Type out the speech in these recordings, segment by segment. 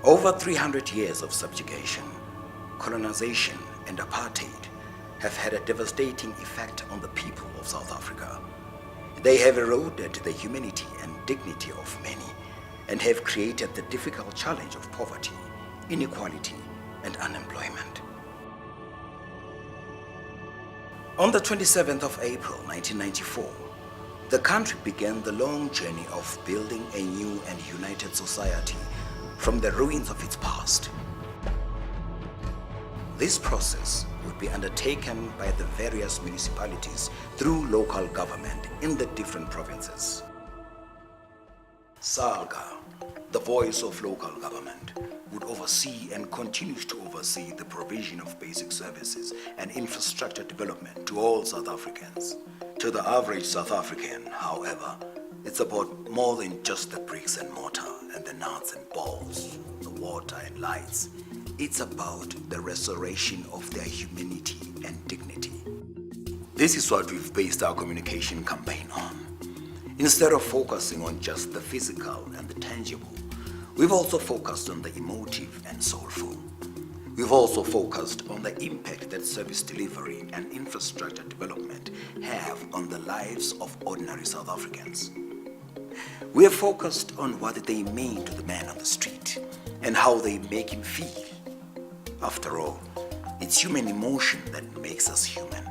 Over 300 years of subjugation, colonization, and apartheid have had a devastating effect on the people of South Africa. They have eroded the humanity and dignity of many and have created the difficult challenge of poverty, inequality, and unemployment. On the 27th of April 1994, the country began the long journey of building a new and united society from the ruins of its past. This process would be undertaken by the various municipalities through local government in the different provinces. SALGA, the voice of local government, would oversee and continues to oversee the provision of basic services and infrastructure development to all South Africans. To the average South African, however, it's about more than just the bricks and mortar and the nuts and bolts, the water and lights. It's about the restoration of their humanity and dignity. This is what we've based our communication campaign on. Instead of focusing on just the physical and the tangible, we've also focused on the emotive and soulful. We've also focused on the impact that service delivery and infrastructure development have on the lives of ordinary South Africans. We have focused on what they mean to the man on the street and how they make him feel. After all, it's human emotion that makes us human.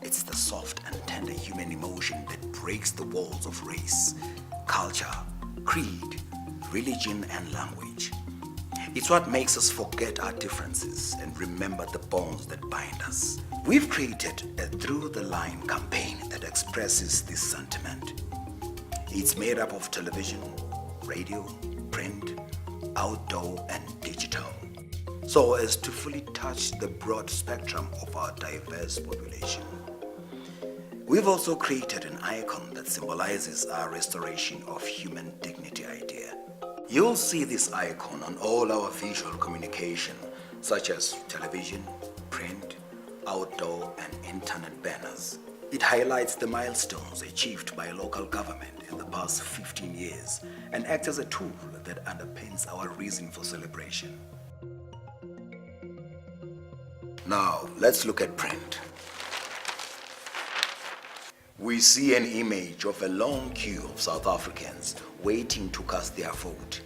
It's the soft and tender human emotion that breaks the walls of race, culture, creed, religion, and language. It's what makes us forget our differences and remember the bonds that bind us. We've created a Through the Line campaign that expresses this sentiment. It's made up of television, radio, print, outdoor, and digital, so as to fully touch the broad spectrum of our diverse population. We've also created an icon that symbolizes our restoration of human dignity idea. You'll see this icon on all our visual communication, such as television, print, outdoor, and internet banners. It highlights the milestones achieved by local government in the past 15 years and acts as a tool that underpins our reason for celebration. Now, let's look at print. We see an image of a long queue of South Africans waiting to cast their vote.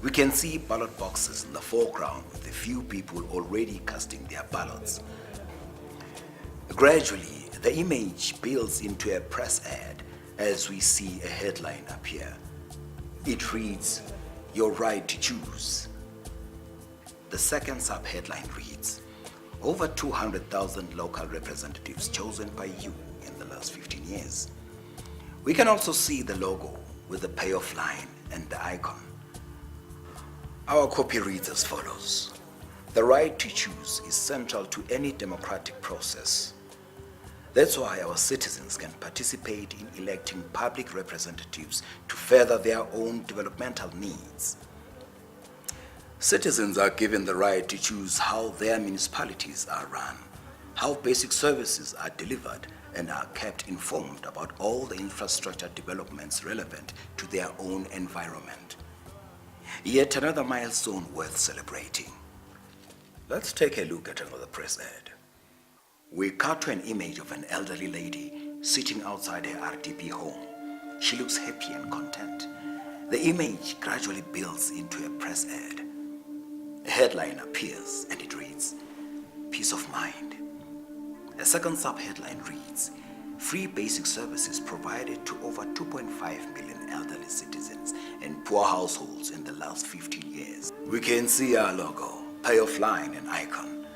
We can see ballot boxes in the foreground with a few people already casting their ballots. Gradually, the image builds into a press ad as we see a headline appear. It reads, "Your right to choose." The second sub-headline reads, "Over 200,000 local representatives chosen by you in the last 15 years. We can also see the logo with the payoff line and the icon. Our copy reads as follows: "The right to choose is central to any democratic process. That's why our citizens can participate in electing public representatives to further their own developmental needs. Citizens are given the right to choose how their municipalities are run, how basic services are delivered, and are kept informed about all the infrastructure developments relevant to their own environment." Yet another milestone worth celebrating. Let's take a look at another press ad. We cut to an image of an elderly lady sitting outside her RDP home. She looks happy and content. The image gradually builds into a press ad. A headline appears and it reads, "Peace of Mind." A second sub-headline reads, "Free basic services provided to over 2.5 million elderly citizens and poor households in the last 15 years." We can see our logo, payoff line, and icon.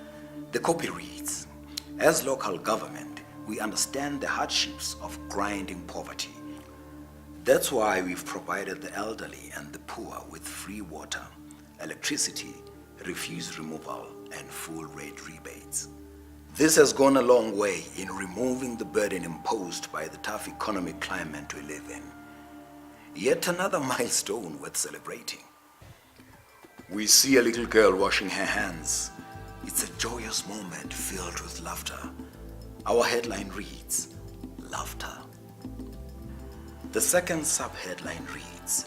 The copy reads, "As local government, we understand the hardships of grinding poverty. That's why we've provided the elderly and the poor with free water, electricity, refuse removal, and full rate rebates." This has gone a long way in removing the burden imposed by the tough economic climate we live in. Yet another milestone worth celebrating. We see a little girl washing her hands. It's a joyous moment filled with laughter. Our headline reads, "Laughter." The second sub-headline reads,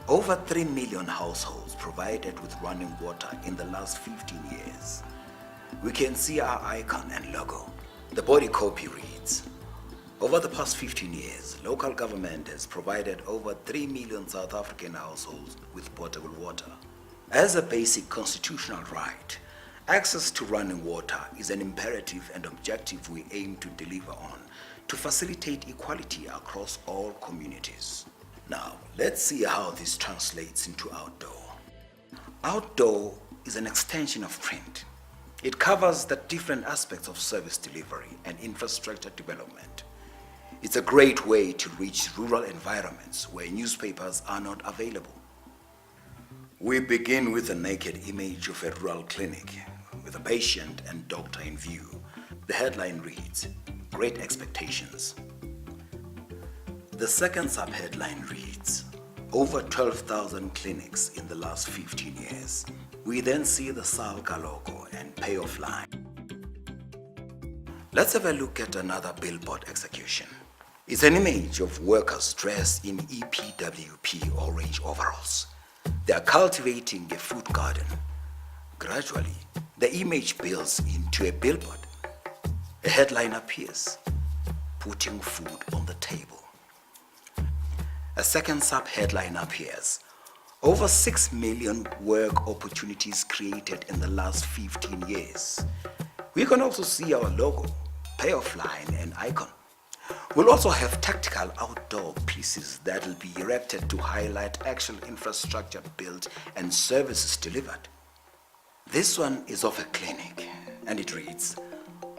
Over 3 million households provided with running water in the last 15 years. We can see our icon and logo. The body copy reads, over the past 15 years, local government has provided over 3 million South African households with potable water. As a basic constitutional right, access to running water is an imperative and objective we aim to deliver on to facilitate equality across all communities. Now, let's see how this translates into outdoor. Outdoor is an extension of print. It covers the different aspects of service delivery and infrastructure development. It's a great way to reach rural environments where newspapers are not available. We begin with a naked image of a rural clinic with a patient and doctor in view. The headline reads, Great Expectations. The second sub-headline reads, over 12,000 clinics in the last 15 years. We then see the SALGA logo and payoff line. Let's have a look at another billboard execution. It's an image of workers dressed in EPWP orange overalls. They are cultivating a fruit garden. Gradually, the image builds into a billboard. A headline appears, putting food on the table. A second sub-headline appears, over 6 million work opportunities created in the last 15 years. We can also see our logo, payoff line and icon. We'll also have tactical outdoor pieces that will be erected to highlight actual infrastructure built and services delivered. This one is of a clinic and it reads,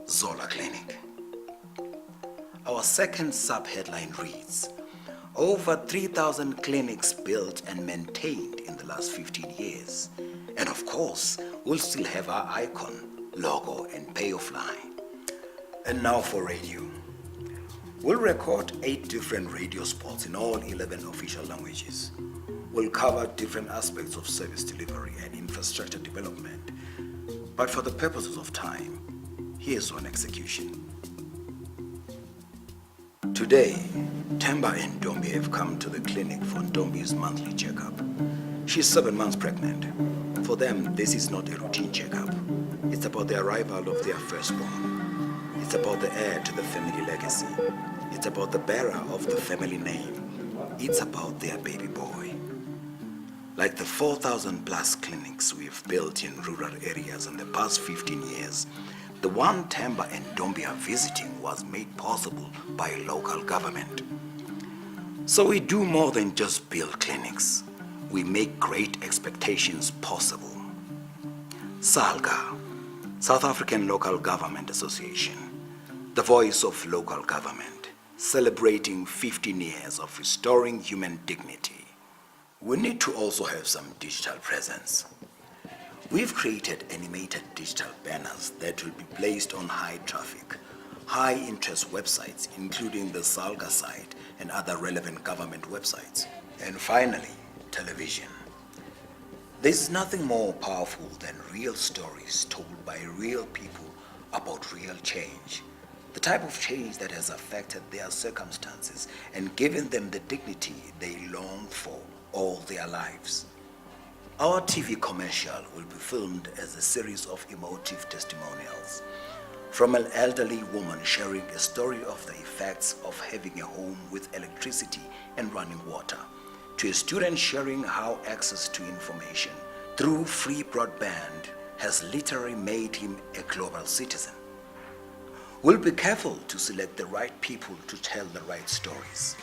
Zola Clinic. Our second sub-headline reads, over 3,000 clinics built and maintained in the last 15 years. And of course, we'll still have our icon, logo and payoff line. And now for radio. We'll record 8 different radio spots in all 11 official languages. We'll cover different aspects of service delivery and infrastructure development. But for the purposes of time, here's one execution. Today, Themba and Ntombi have come to the clinic for Ntombi's monthly checkup. She's 7 months pregnant. For them, this is not a routine checkup. It's about the arrival of their firstborn. It's about the heir to the family legacy. It's about the bearer of the family name. It's about their baby boy. Like the 4,000 plus clinics we've built in rural areas in the past 15 years, the one Themba and Ntombi are visiting was made possible by local government. So we do more than just build clinics. We make great expectations possible. SALGA, South African Local Government Association, the voice of local government, celebrating 15 years of restoring human dignity. We need to also have some digital presence. We've created animated digital banners that will be placed on high traffic, high interest websites, including the SALGA site and other relevant government websites. And finally, television. There's nothing more powerful than real stories told by real people about real change. The type of change that has affected their circumstances and given them the dignity they long for all their lives. Our TV commercial will be filmed as a series of emotive testimonials, from an elderly woman sharing a story of the effects of having a home with electricity and running water, to a student sharing how access to information through free broadband has literally made him a global citizen. We'll be careful to select the right people to tell the right stories,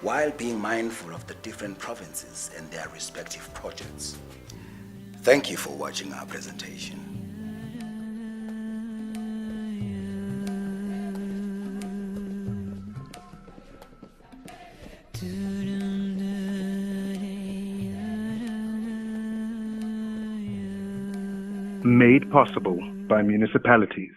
while being mindful of the different provinces and their respective projects. Thank you for watching our presentation. Made possible by municipalities.